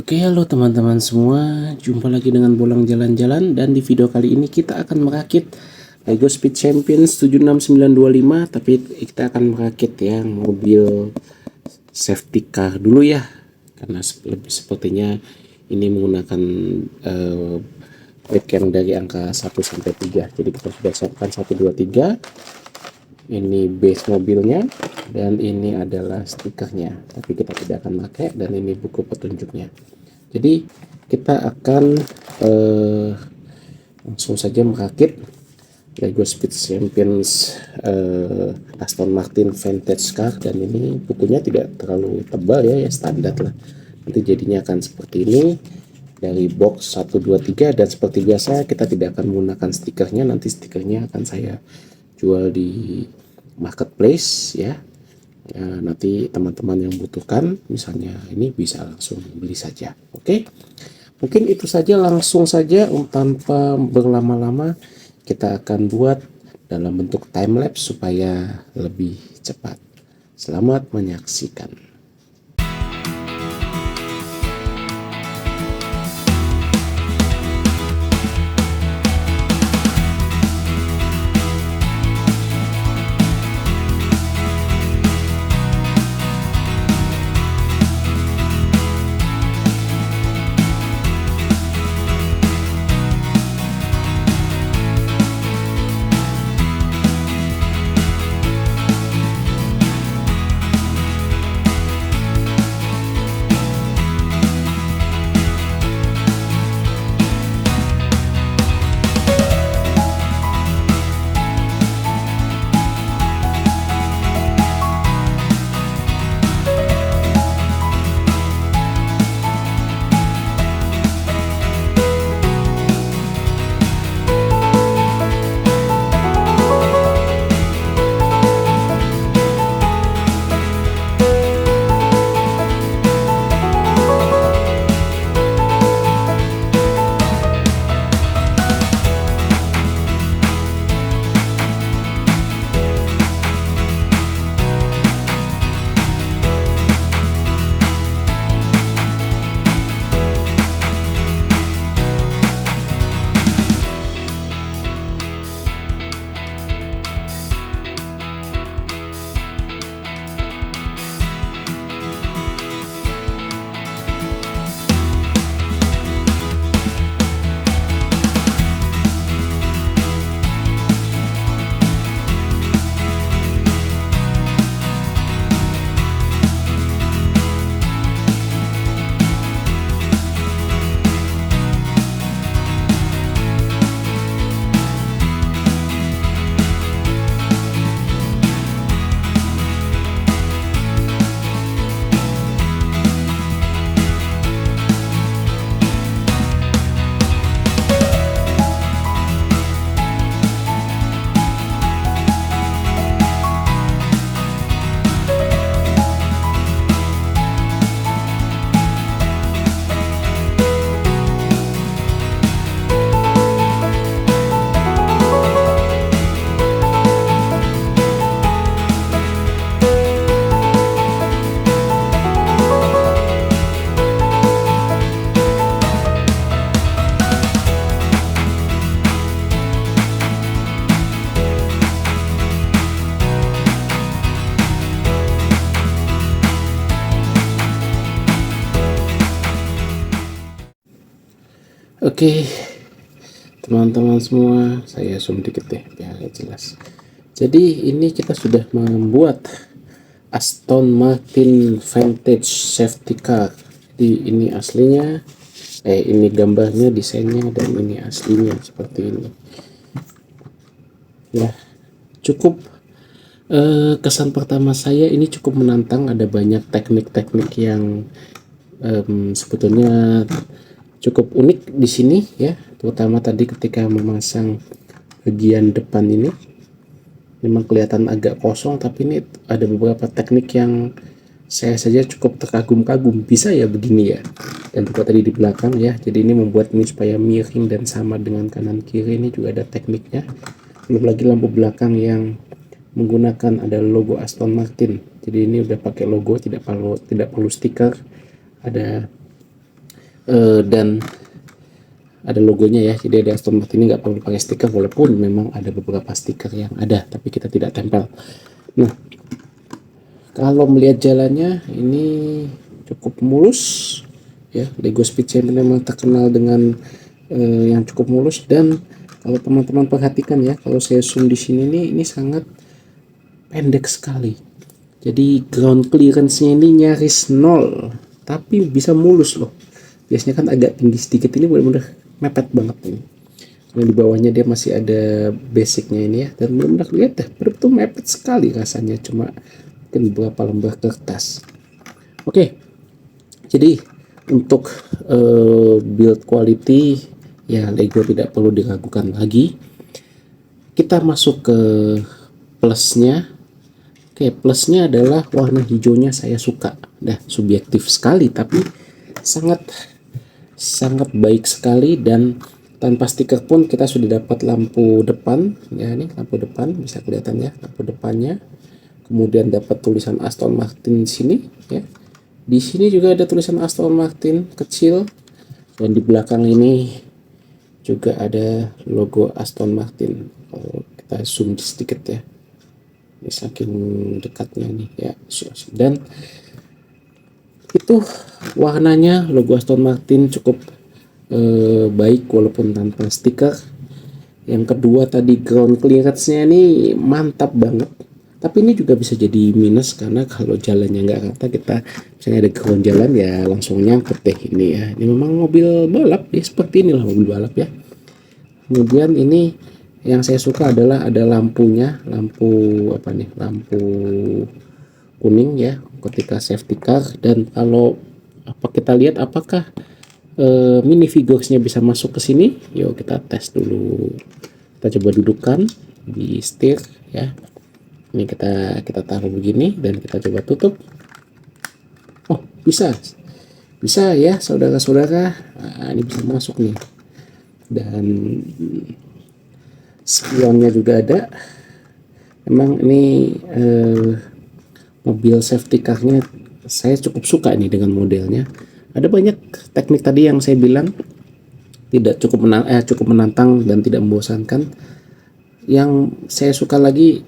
Oke, halo teman-teman semua, jumpa lagi dengan Bolang Jalan-Jalan. Dan di video kali ini kita akan merakit Lego Speed Champions 76925. Tapi kita akan merakit ya mobil safety car dulu ya, karena sepertinya ini menggunakan pack yang dari angka 1 sampai 3. Jadi kita sudah siapkan 1, 2, 3. Ini base mobilnya dan ini adalah stikernya, tapi kita tidak akan pakai. Dan ini buku petunjuknya. Jadi kita akan langsung saja merakit Lego Speed Champions Aston Martin Vintage Car. Dan ini bukunya tidak terlalu tebal ya, standar lah. Nanti jadinya akan seperti ini dari box 1, 2, 3. Dan seperti biasa kita tidak akan menggunakan stikernya. Nanti stikernya akan saya jual di marketplace ya. Nanti teman-teman yang butuhkan misalnya ini bisa langsung beli saja. Oke, mungkin itu saja, langsung saja tanpa berlama-lama kita akan buat dalam bentuk time lapse supaya lebih cepat. Selamat menyaksikan. Oke, teman-teman semua, saya zoom dikit deh biar jelas. Jadi ini kita sudah membuat Aston Martin Vintage Safety Car. Jadi ini aslinya, ini gambarnya, desainnya, dan ini aslinya seperti ini. Ya, cukup kesan pertama saya ini cukup menantang. Ada banyak teknik-teknik yang sebetulnya cukup unik di sini ya, terutama tadi ketika memasang bagian depan ini memang kelihatan agak kosong, tapi ini ada beberapa teknik yang saya saja cukup terkagum-kagum bisa ya begini ya. Dan juga tadi di belakang ya, jadi ini membuat ini supaya miring dan sama dengan kanan kiri. Ini juga ada tekniknya. Belum lagi lampu belakang yang menggunakan ada logo Aston Martin. Jadi ini udah pakai logo, tidak perlu stiker. Ada dan ada logonya ya, jadi ada Aston Martin, ini nggak perlu pakai stiker, walaupun memang ada beberapa stiker yang ada tapi kita tidak tempel. Nah, kalau melihat jalannya ini cukup mulus ya. Lego Speed Champion memang terkenal dengan yang cukup mulus, dan kalau teman-teman perhatikan ya, kalau saya zoom di sini nih, ini sangat pendek sekali. Jadi ground clearance-nya ini nyaris nol, tapi bisa mulus loh. Biasanya kan agak tinggi sedikit, ini benar-benar mepet banget ini. Yang di bawahnya dia masih ada basicnya ini ya, dan benar-benar lihat deh, betul mepet sekali rasanya, cuma mungkin beberapa lembar kertas. Oke, jadi untuk build quality ya, Lego tidak perlu diragukan lagi. Kita masuk ke plusnya. Oke, plusnya adalah warna hijaunya saya suka. Dah subjektif sekali, tapi sangat baik sekali, dan tanpa stiker pun kita sudah dapat lampu depan ya. Ini lampu depan bisa kelihatan ya, lampu depannya. Kemudian dapat tulisan Aston Martin di sini ya. Di sini juga ada tulisan Aston Martin kecil, dan di belakang ini juga ada logo Aston Martin. Kalau kita zoom sedikit ya, ini saking dekatnya nih ya, dan itu warnanya logo Aston Martin cukup baik walaupun tanpa stiker. Yang kedua tadi ground clearance-nya ini mantap banget, tapi ini juga bisa jadi minus karena kalau jalannya nggak rata, kita misalnya ada ground jalan ya langsung nyangkut deh ini ya. Ini memang mobil balap ya, seperti inilah mobil balap ya. Kemudian ini yang saya suka adalah ada lampunya, lampu apa nih, lampu kuning ya ketika safety car. Dan kalau kita lihat apakah mini figuresnya bisa masuk ke sini, yuk kita tes dulu. Kita coba dudukkan di setir ya. Ini kita taruh begini dan kita coba tutup. Oh, bisa ya saudara-saudara. Nah, ini bisa masuk nih, dan spionnya juga ada. Memang ini mobil safety car-nya saya cukup suka ini dengan modelnya. Ada banyak teknik tadi yang saya bilang tidak cukup menantang dan tidak membosankan. Yang saya suka lagi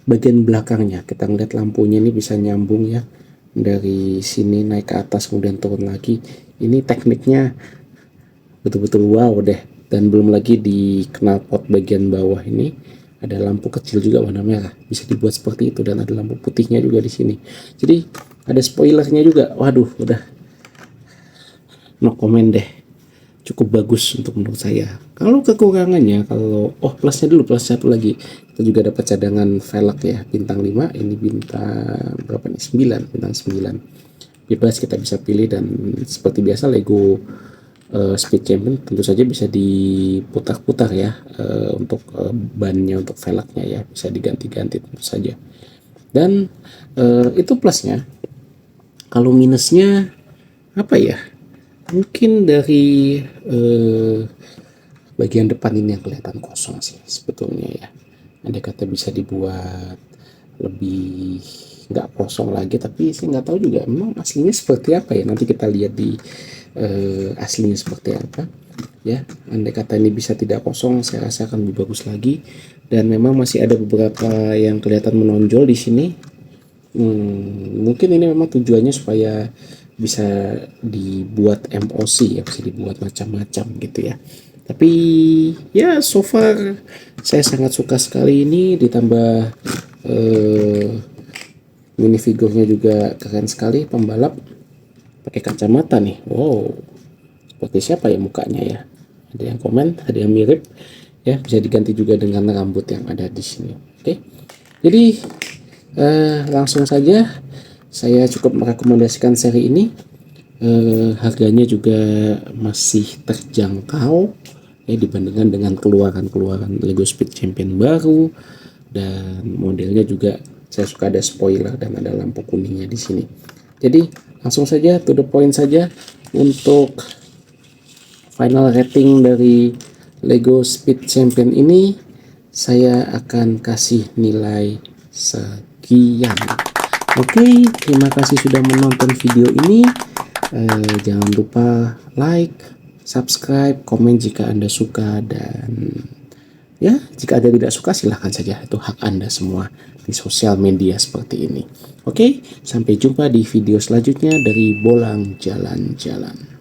bagian belakangnya, kita ngeliat lampunya ini bisa nyambung ya, dari sini naik ke atas kemudian turun lagi. Ini tekniknya betul-betul wow deh. Dan belum lagi di knalpot bagian bawah ini ada lampu kecil juga warna merah, bisa dibuat seperti itu, dan ada lampu putihnya juga di sini. Jadi ada spoilernya juga. Waduh, udah no comment deh, cukup bagus untuk menurut saya. Kalau kekurangannya, plusnya dulu, plus satu lagi, kita juga dapat cadangan velg ya, bintang 5, ini bintang berapa nih, 9, bintang 9. Bebas kita bisa pilih, dan seperti biasa Lego Speed Champion tentu saja bisa diputar-putar ya, untuk bannya, untuk velgnya ya, bisa diganti-ganti tentu saja. Dan itu plusnya. Kalau minusnya apa ya, mungkin dari bagian depan ini yang kelihatan kosong sih sebetulnya ya. Andai kata bisa dibuat lebih nggak kosong lagi, tapi saya nggak tahu juga memang aslinya seperti apa ya. Nanti kita lihat di aslinya seperti apa ya. Andai kata ini bisa tidak kosong, saya rasa akan lebih bagus lagi. Dan memang masih ada beberapa yang kelihatan menonjol di sini. Mungkin ini memang tujuannya supaya bisa dibuat MOC ya, bisa dibuat macam-macam gitu ya. Tapi ya so far saya sangat suka sekali ini, ditambah minifigurnya juga keren sekali. Pembalap pakai kacamata nih, wow, seperti siapa ya mukanya ya. Ada yang komen, ada yang mirip ya, bisa diganti juga dengan rambut yang ada di sini. Oke, jadi langsung saja saya cukup merekomendasikan seri ini. Harganya juga masih terjangkau ya, dibandingkan dengan keluaran Lego Speed Champion baru. Dan modelnya juga saya suka, ada spoiler dan ada lampu kuningnya di sini. Jadi langsung saja to the point saja. Untuk final rating dari Lego Speed Champion ini, saya akan kasih nilai sekian. Oke, terima kasih sudah menonton video ini. Jangan lupa like, subscribe, komen jika Anda suka, dan ya jika Anda tidak suka silahkan saja, itu hak Anda semua di sosial media seperti ini. Oke, sampai jumpa di video selanjutnya dari Bolang Jalan-Jalan.